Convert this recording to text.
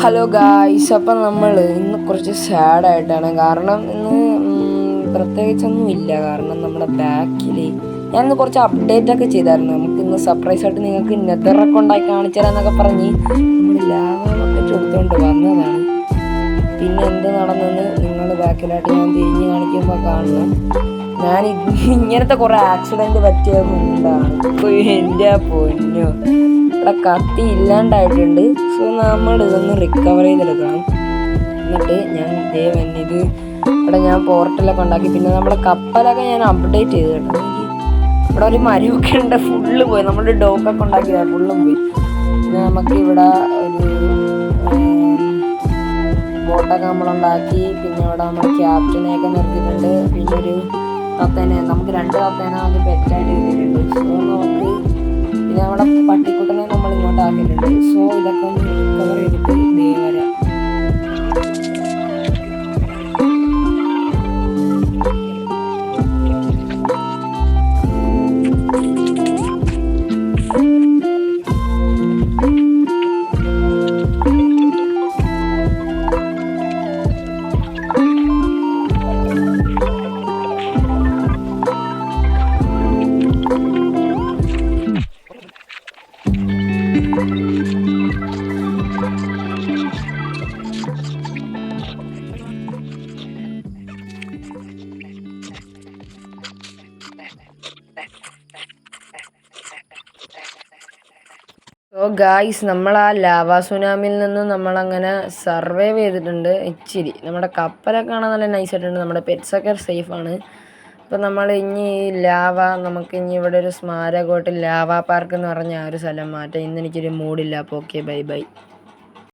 Hello guys, അപ്പം നമ്മൾ ഇന്ന് കുറച്ച് സാഡായിട്ടാണ്. കാരണം ഇന്ന് പ്രത്യേകിച്ചൊന്നും ഇല്ല. കാരണം നമ്മുടെ ബാക്കിൽ ഞാനിന്ന് കുറച്ച് അപ്ഡേറ്റ് ഒക്കെ ചെയ്തായിരുന്നു. നമുക്ക് ഇന്ന് സർപ്രൈസ് ആയിട്ട് നിങ്ങൾക്ക് നെതറൊക്കെ ഉണ്ടാക്കി കാണിച്ചു തരാമെന്നൊക്കെ പറഞ്ഞ് നമ്മൾ ലാവൊക്കെ എടുത്തുകൊണ്ട് വന്നതാണ്. പിന്നെ എന്ത് നടന്നെന്ന് നിങ്ങൾ ബാക്കിലായിട്ട് ഞാൻ തിരിഞ്ഞ് കാണിക്കുമ്പോൾ കാണണം. ഞാൻ ഇങ്ങനത്തെ കുറേ ആക്സിഡൻറ്റ് പറ്റിയതുകൊണ്ടാണ്. ഇപ്പോൾ എൻ്റെ പൊന്നോ, ഇവിടെ കത്തി ഇല്ലാണ്ടായിട്ടുണ്ട്. സോ നമ്മൾ ഇതൊന്ന് റിക്കവർ ചെയ്തെടുക്കണം. എന്നിട്ട് ഞാൻ ഇത് ഇവിടെ ഞാൻ പോർട്ടലൊക്കെ ഉണ്ടാക്കി. പിന്നെ നമ്മുടെ കപ്പലൊക്കെ ഞാൻ അപ്ഡേറ്റ് ചെയ്ത് കേട്ടോ. ഇവിടെ ഒരു മരമൊക്കെ ഉണ്ട്, ഫുള്ള് പോയി. നമ്മുടെ ഡോക്കൊക്കെ ഉണ്ടാക്കിയതാണ്, ഫുള്ളും പോയി. പിന്നെ നമുക്ക് ഇവിടെ ഒരു ബോട്ടൊക്കെ നമ്മളുണ്ടാക്കി. പിന്നെ ഇവിടെ നമ്മൾ ക്യാപ്റ്റനെയൊക്കെ നിർത്തിയിട്ടുണ്ട്. പിന്നെ ഒരു തത്തേനെ, നമുക്ക് 2 തത്തേനെ നമുക്ക് പെറ്റായിട്ട് കിട്ടിയിട്ടുണ്ട്. സോ നമുക്ക് പിന്നെ നമ്മുടെ പട്ടിക്കുട്ടനെ നമ്മൾ ഇങ്ങോട്ട് ആക്കിയിട്ടുണ്ട്. സോ ഇതൊക്കെ ഒന്ന് റിക്കവർ ചെയ്തിട്ട് വരാം. സോ ഗായ്സ്, നമ്മൾ ആ ലാവാ സുനാമിയിൽ നിന്ന് നമ്മളങ്ങനെ സർവൈവ് ചെയ്തിട്ടുണ്ട്. ഇച്ചിരി നമ്മുടെ കപ്പലൊക്കെ കാണാൻ നല്ല നൈസായിട്ടുണ്ട്. നമ്മുടെ പെറ്റ്സൊക്കെ സേഫാണ്. അപ്പോൾ നമ്മൾ ഇനി നമുക്ക് ഇനി ഇവിടെ ഒരു സ്മാരകമായിട്ട് ലാവാ പാർക്ക് എന്ന് പറഞ്ഞ ആ ഒരു സ്ഥലം മാറ്റാം. ഇന്ന് എനിക്കൊരു മൂഡില്ല. അപ്പോൾ ഓക്കെ, ബൈ ബൈ.